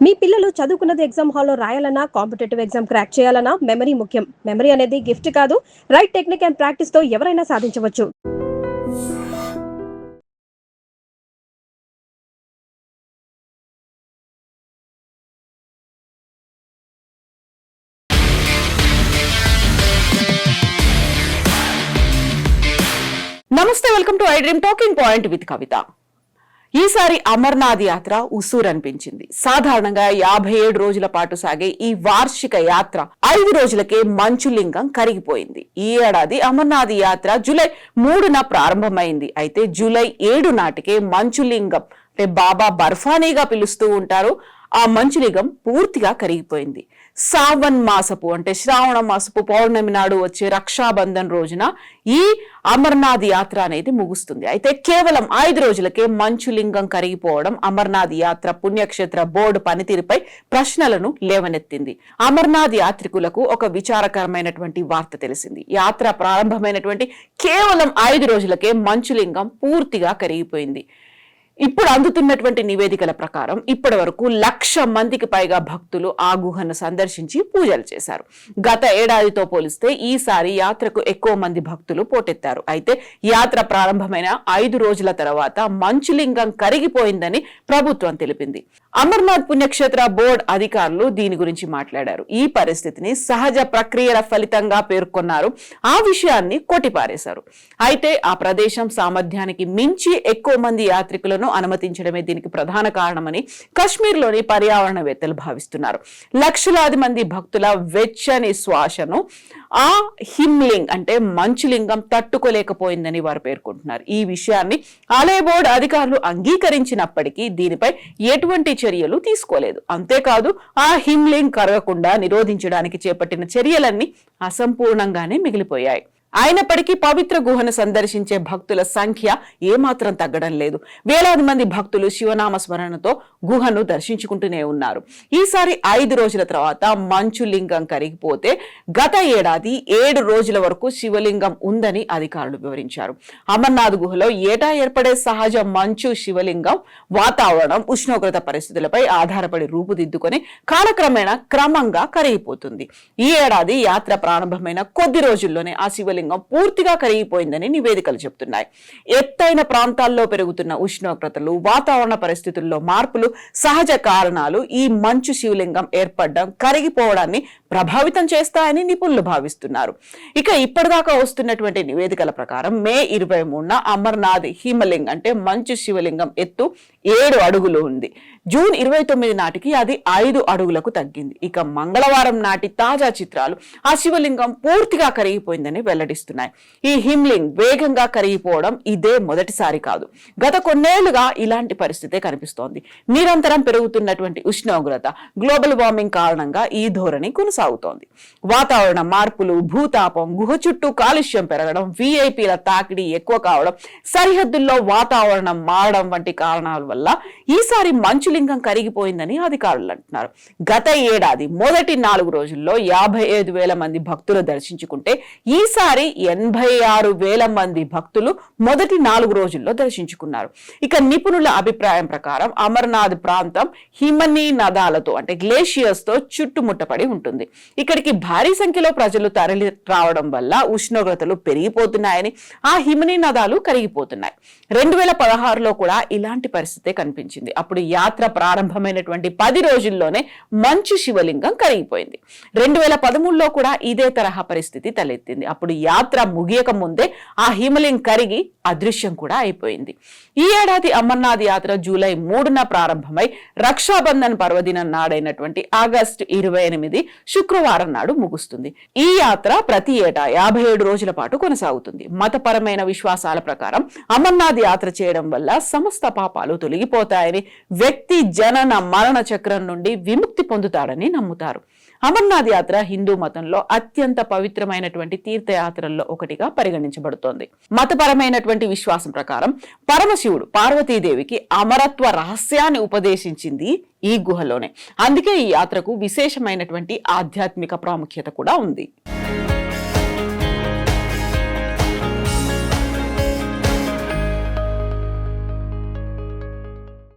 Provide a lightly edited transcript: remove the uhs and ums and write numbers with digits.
మీ పిల్లలు చదువుకున్నది ఎగ్జామ్ హాల్లో రాయాలన్నా, కాంపిటేటివ్ ఎగ్జామ్ క్రాక్ చేయాలన్నా మెమరీ ముఖ్యం. మెమరీ అనేది గిఫ్ట్ కాదు, రైట్ టెక్నిక్ అండ్ ప్రాక్టీస్ తో ఎవరైనా సాధించవచ్చు. నమస్తే, welcome to iDream talking point with Kavitha. ఈసారి అమర్నాథ్ యాత్ర ఉసూరు అనిపించింది. సాధారణంగా 57 రోజుల పాటు సాగే ఈ వార్షిక యాత్ర 5 రోజులకే మంచులింగం కరిగిపోయింది. ఈ ఏడాది అమర్నాథ్ యాత్ర జూలై 3న ప్రారంభమైంది. అయితే జూలై 7 నాటికే మంచులింగం అంటే బాబా బర్ఫానీగా పిలుస్తూ ఉంటారు, ఆ మంచులింగం పూర్తిగా కరిగిపోయింది. సావన్ మాసపు అంటే శ్రావణ మాసపు పౌర్ణమి నాడు వచ్చే రక్షాబంధన్ రోజున ఈ అమర్నాథ్ యాత్ర అనేది ముగుస్తుంది. అయితే కేవలం 5 రోజులకే మంచులింగం కరిగిపోవడం అమర్నాథ్ యాత్ర పుణ్యక్షేత్ర బోర్డు పనితీరుపై ప్రశ్నలను లేవనెత్తింది. అమర్నాథ్ యాత్రికులకు ఒక విచారకరమైనటువంటి వార్త తెలిసింది. యాత్ర ప్రారంభమైనటువంటి కేవలం 5 రోజులకే మంచులింగం పూర్తిగా కరిగిపోయింది. ఇప్పుడు అందుతున్నటువంటి నివేదికల ప్రకారం ఇప్పటి వరకు 1,00,000 మందికి పైగా భక్తులు ఆ గుహను సందర్శించి పూజలు చేశారు. గత ఏడాదితో పోలిస్తే ఈసారి యాత్రకు ఎక్కువ మంది భక్తులు పోటెత్తారు. అయితే యాత్ర ప్రారంభమైన 5 రోజుల తర్వాత మంచులింగం కరిగిపోయిందని ప్రభుత్వం తెలిపింది. అమర్నాథ్ పుణ్యక్షేత్ర బోర్డు అధికారులు దీని గురించి మాట్లాడారు. ఈ పరిస్థితిని సహజ ప్రక్రియల ఫలితంగా పేర్కొన్నారు. ఆ విషయాన్ని కొట్టిపారేశారు. అయితే ఆ ప్రదేశం సామర్థ్యానికి మించి ఎక్కువ మంది యాత్రికులను అనుమతించడమే దీనికి ప్రధాన కారణమని కశ్మీర్లోని పర్యావరణవేత్తలు భావిస్తున్నారు. లక్షలాది మంది భక్తుల వెచ్చని శ్వాసను ఆ హిమ్లింగ్ అంటే మంచులింగం తట్టుకోలేకపోయిందని వారు పేర్కొంటున్నారు. ఈ విషయాన్ని ఆలయ బోర్డు అధికారులు అంగీకరించినప్పటికీ దీనిపై ఎటువంటి చర్యలు తీసుకోలేదు. అంతేకాదు ఆ హిమ్లింగ్ కరగకుండా నిరోధించడానికి చేపట్టిన చర్యలన్నీ అసంపూర్ణంగానే మిగిలిపోయాయి. అయినప్పటికీ పవిత్ర గుహను సందర్శించే భక్తుల సంఖ్య ఏమాత్రం తగ్గడం లేదు. వేలాది మంది భక్తులు శివనామ స్మరణతో గుహను దర్శించుకుంటూనే ఉన్నారు. ఈసారి 5 రోజుల తర్వాత మంచులింగం కరిగిపోతే గత ఏడాది 7 రోజుల వరకు శివలింగం ఉందని అధికారులు వివరించారు. అమర్నాథ్ గుహలో ఏటా ఏర్పడే సహజ మంచు శివలింగం వాతావరణం, ఉష్ణోగ్రత పరిస్థితులపై ఆధారపడి రూపుదిద్దుకొని కాలక్రమేణా క్రమంగా కరిగిపోతుంది. ఈ ఏడాది యాత్ర ప్రారంభమైన కొద్ది రోజుల్లోనే ఆ శివలింగం పూర్తిగా కరిగిపోయిందని నివేదికలు చెబుతున్నాయి. ఎత్తైన ప్రాంతాల్లో పెరుగుతున్న ఉష్ణోగ్రతలు, వాతావరణ పరిస్థితుల్లో మార్పులు సహజ కారణాలు ఈ మంచు శివలింగం ఏర్పడడం, కరిగిపోవడాన్ని ప్రభావితం చేస్తాయని నిపుణులు భావిస్తున్నారు. ఇక ఇప్పటిదాకా వస్తున్నటువంటి నివేదికల ప్రకారం మే 23న అమర్నాథ్ హిమలింగ్ అంటే మంచు శివలింగం ఎత్తు 7 అడుగులు ఉంది. జూన్ 29 నాటికి అది 5 అడుగులకు తగ్గింది. ఇక మంగళవారం నాటి తాజా చిత్రాలు ఆ శివలింగం పూర్తిగా కరిగిపోయిందని వెల్లడిస్తున్నాయి. ఈ హిమ్లింగ్ వేగంగా కరిగిపోవడం ఇదే మొదటిసారి కాదు. గత కొన్నేళ్లుగా ఇలాంటి పరిస్థితే కనిపిస్తోంది. నిరంతరం పెరుగుతున్నటువంటి ఉష్ణోగ్రత, గ్లోబల్ వార్మింగ్ కారణంగా ఈ ధోరణి కొనసాగుతోంది. వాతావరణ మార్పులు, భూతాపం, గుహ చుట్టూ కాలుష్యం పెరగడం, విఐపీల తాకిడి ఎక్కువ కావడం, సరిహద్దుల్లో వాతావరణం మారడం వంటి కారణాల వల్ల ఈసారి మంచులింగం కరిగిపోయిందని అధికారులు అంటున్నారు. గత ఏడాది మొదటి 4 రోజుల్లో 55,000 మంది భక్తులు దర్శించుకుంటే ఈసారి 86,000 మంది భక్తులు మొదటి 4 రోజుల్లో దర్శించుకున్నారు. ఇక నిపుణుల అభిప్రాయం ప్రకారం అమర్నాథ్ ప్రాంతం హిమనీ నదాలతో అంటే గ్లేషియర్స్ తో చుట్టుముట్టపడి ఉంటుంది. ఇక్కడికి భారీ సంఖ్యలో ప్రజలు తరలి రావడం వల్ల ఉష్ణోగ్రతలు పెరిగిపోతున్నాయని, ఆ హిమనీ నదాలు కరిగిపోతున్నాయి. 2016లో కూడా ఇలాంటి పరిస్థితే కనిపించింది. అప్పుడు యాత్ర ప్రారంభమైనటువంటి 10 రోజుల్లోనే మంచు శివలింగం కరిగిపోయింది. 2013లో కూడా ఇదే తరహా పరిస్థితి తలెత్తింది. అప్పుడు యాత్ర ముగియక ముందే ఆ హిమలింగం కరిగి అదృశ్యం కూడా అయిపోయింది. ఈ ఏడాది అమర్నాథ్ యాత్ర జూలై 3న ప్రారంభమై రక్షాబంధన్ పర్వదినం నాడైనటువంటి ఆగస్టు 28 శుక్రవారం నాడు ముగుస్తుంది. ఈ యాత్ర ప్రతి ఏటా 57 రోజుల పాటు కొనసాగుతుంది. మతపరమైన విశ్వాసాల ప్రకారం అమర్నాథ్ యాత్ర చేయడం వల్ల సమస్త పాపాలు తొలగిపోతాయని, వ్యక్తి జనన మరణ చక్రం నుండి విముక్తి పొందుతాడని నమ్ముతారు. అమర్నాథ్ యాత్ర హిందూ మతంలో అత్యంత పవిత్రమైనటువంటి తీర్థయాత్రల్లో ఒకటిగా పరిగణించబడుతోంది. మతపరమైనటువంటి విశ్వాసం ప్రకారం పరమశివుడు పార్వతీదేవికి అమరత్వ రహస్యాన్ని ఉపదేశించింది ఈ గుహలోనే. అందుకే ఈ యాత్రకు విశేషమైనటువంటి ఆధ్యాత్మిక ప్రాముఖ్యత కూడా ఉంది.